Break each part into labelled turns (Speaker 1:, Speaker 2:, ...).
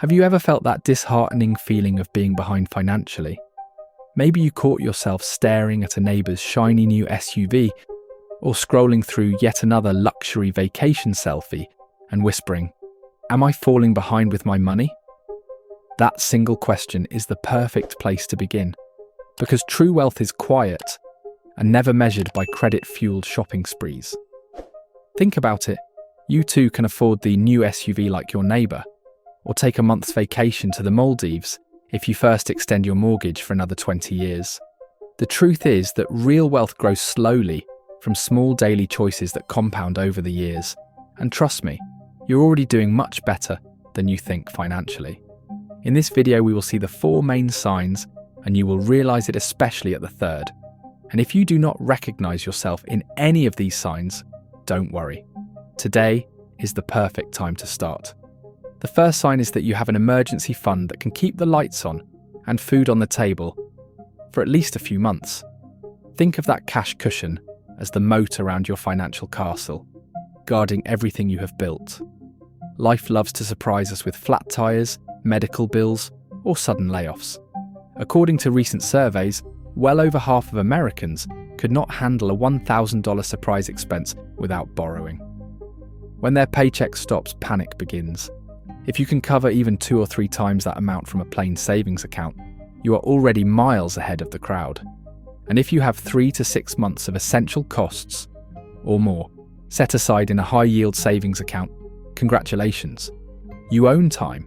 Speaker 1: Have you ever felt that disheartening feeling of being behind financially? Maybe you caught yourself staring at a neighbour's shiny new SUV or scrolling through yet another luxury vacation selfie and whispering, "Am I falling behind with my money?" That single question is the perfect place to begin, because true wealth is quiet and never measured by credit-fueled shopping sprees. Think about it. You too can afford the new SUV like your neighbour, or take a month's vacation to the Maldives if you first extend your mortgage for another 20 years. The truth is that real wealth grows slowly from small daily choices that compound over the years. And trust me, you're already doing much better than you think financially. In this video, we will see the 4 main signs, and you will realise it especially at the third. And if you do not recognise yourself in any of these signs, don't worry. Today is the perfect time to start. The first sign is that you have an emergency fund that can keep the lights on and food on the table for at least a few months. Think of that cash cushion as the moat around your financial castle, guarding everything you have built. Life loves to surprise us with flat tires, medical bills, or sudden layoffs. According to recent surveys, well over half of Americans could not handle a $1,000 surprise expense without borrowing. When their paycheck stops, panic begins. If you can cover even 2 or 3 times that amount from a plain savings account, you are already miles ahead of the crowd. And if you have 3 to 6 months of essential costs or more set aside in a high-yield savings account, congratulations. You own time.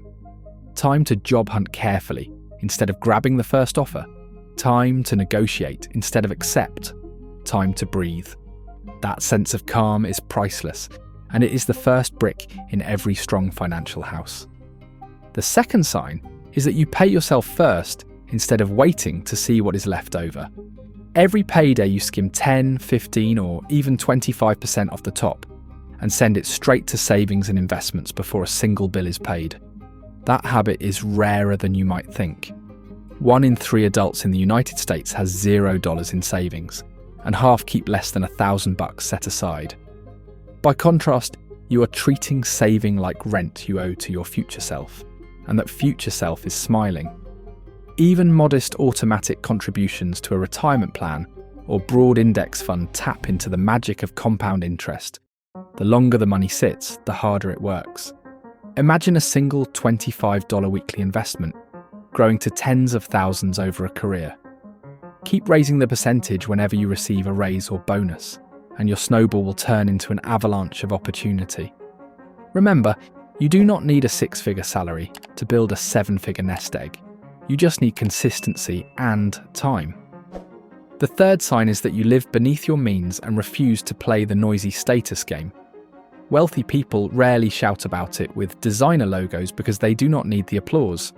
Speaker 1: Time to job hunt carefully instead of grabbing the first offer. Time to negotiate instead of accept. Time to breathe. That sense of calm is priceless, and it is the first brick in every strong financial house. The second sign is that you pay yourself first instead of waiting to see what is left over. Every payday you skim 10, 15 or even 25% off the top and send it straight to savings and investments before a single bill is paid. That habit is rarer than you might think. 1 in 3 adults in the United States has $0 in savings, and half keep less than $1,000 set aside. By contrast, you are treating saving like rent you owe to your future self, and that future self is smiling. Even modest automatic contributions to a retirement plan or broad index fund tap into the magic of compound interest. The longer the money sits, the harder it works. Imagine a single $25 weekly investment growing to tens of thousands over a career. Keep raising the percentage whenever you receive a raise or bonus, and your snowball will turn into an avalanche of opportunity. Remember, you do not need a 6-figure salary to build a 7-figure nest egg. You just need consistency and time. The third sign is that you live beneath your means and refuse to play the noisy status game. Wealthy people rarely shout about it with designer logos because they do not need the applause.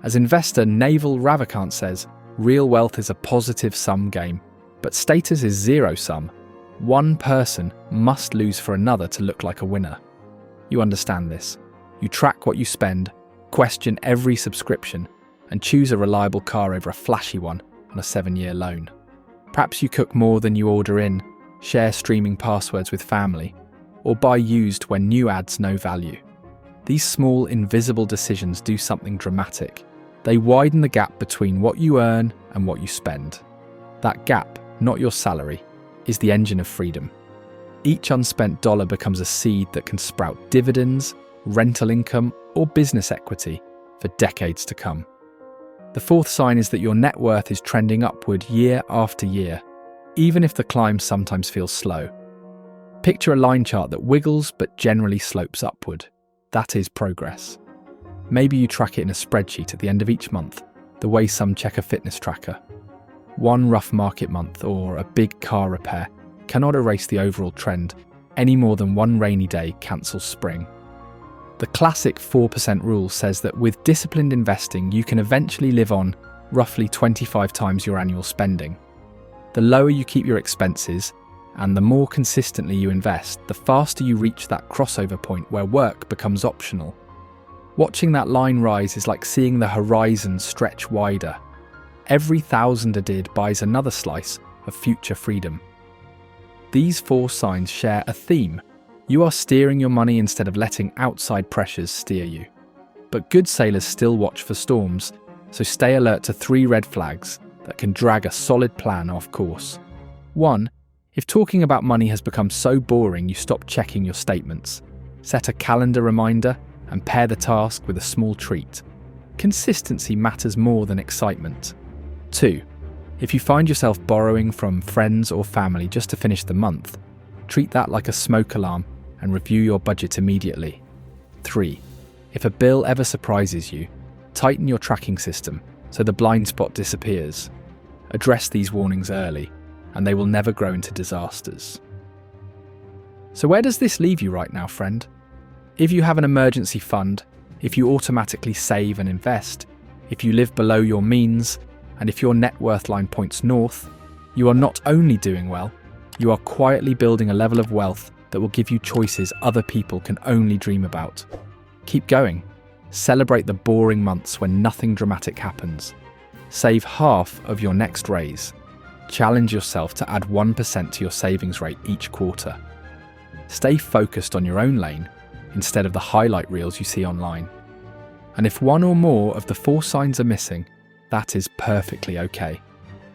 Speaker 1: As investor Naval Ravikant says, real wealth is a positive-sum game, but status is zero-sum. One person must lose for another to look like a winner. You understand this. You track what you spend, question every subscription, and choose a reliable car over a flashy one on a 7-year loan. Perhaps you cook more than you order in, share streaming passwords with family, or buy used when new adds no value. These small, invisible decisions do something dramatic. They widen the gap between what you earn and what you spend. That gap, not your salary, is the engine of freedom. Each unspent dollar becomes a seed that can sprout dividends, rental income, or business equity for decades to come. The fourth sign is that your net worth is trending upward year after year, even if the climb sometimes feels slow. Picture a line chart that wiggles but generally slopes upward. That is progress. Maybe you track it in a spreadsheet at the end of each month, the way some check a fitness tracker. One rough market month or a big car repair cannot erase the overall trend any more than one rainy day cancels spring. The classic 4% rule says that with disciplined investing, you can eventually live on roughly 25 times your annual spending. The lower you keep your expenses and the more consistently you invest, the faster you reach that crossover point where work becomes optional. Watching that line rise is like seeing the horizon stretch wider. Every thousand adid buys another slice of future freedom. These 4 signs share a theme. You are steering your money instead of letting outside pressures steer you. But good sailors still watch for storms, so stay alert to 3 red flags that can drag a solid plan off course. 1. If talking about money has become so boring you stop checking your statements. Set a calendar reminder and pair the task with a small treat. Consistency matters more than excitement. 2. If you find yourself borrowing from friends or family just to finish the month, treat that like a smoke alarm and review your budget immediately. 3. If a bill ever surprises you, tighten your tracking system so the blind spot disappears. Address these warnings early, and they will never grow into disasters. So where does this leave you right now, friend? If you have an emergency fund, if you automatically save and invest, if you live below your means, and if your net worth line points north, you are not only doing well, you are quietly building a level of wealth that will give you choices other people can only dream about. Keep going. Celebrate the boring months when nothing dramatic happens. Save half of your next raise. Challenge yourself to add 1% to your savings rate each quarter. Stay focused on your own lane instead of the highlight reels you see online. And if one or more of the 4 signs are missing, that is perfectly okay.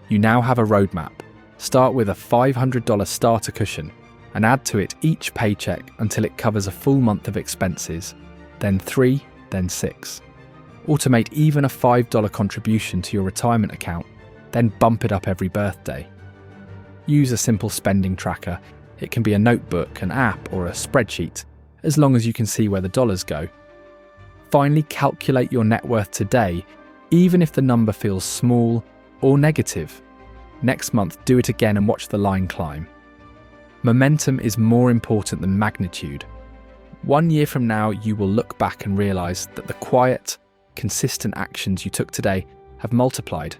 Speaker 1: You now have a roadmap. Start with a $500 starter cushion and add to it each paycheck until it covers a full month of expenses, then 3, then 6. Automate even a $5 contribution to your retirement account, then bump it up every birthday. Use a simple spending tracker. It can be a notebook, an app, or a spreadsheet, as long as you can see where the dollars go. Finally, calculate your net worth today, even if the number feels small or negative. Next month, do it again and watch the line climb. Momentum is more important than magnitude. 1 year from now, you will look back and realise that the quiet, consistent actions you took today have multiplied.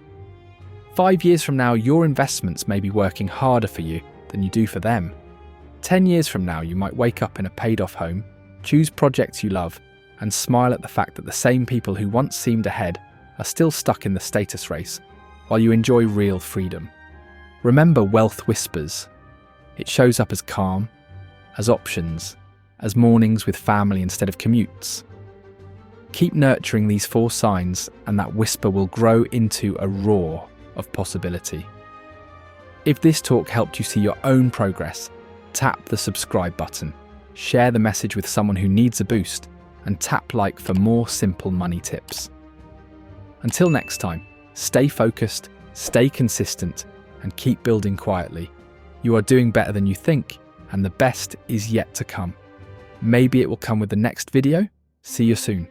Speaker 1: 5 years from now, your investments may be working harder for you than you do for them. 10 years from now, you might wake up in a paid-off home, choose projects you love, and smile at the fact that the same people who once seemed ahead are still stuck in the status race, while you enjoy real freedom. Remember wealth whispers. It shows up as calm, as options, as mornings with family instead of commutes. Keep nurturing these 4 signs, and that whisper will grow into a roar of possibility. If this talk helped you see your own progress, tap the subscribe button, share the message with someone who needs a boost, and tap like for more simple money tips. Until next time, stay focused, stay consistent, and keep building quietly. You are doing better than you think, and the best is yet to come. Maybe it will come with the next video. See you soon.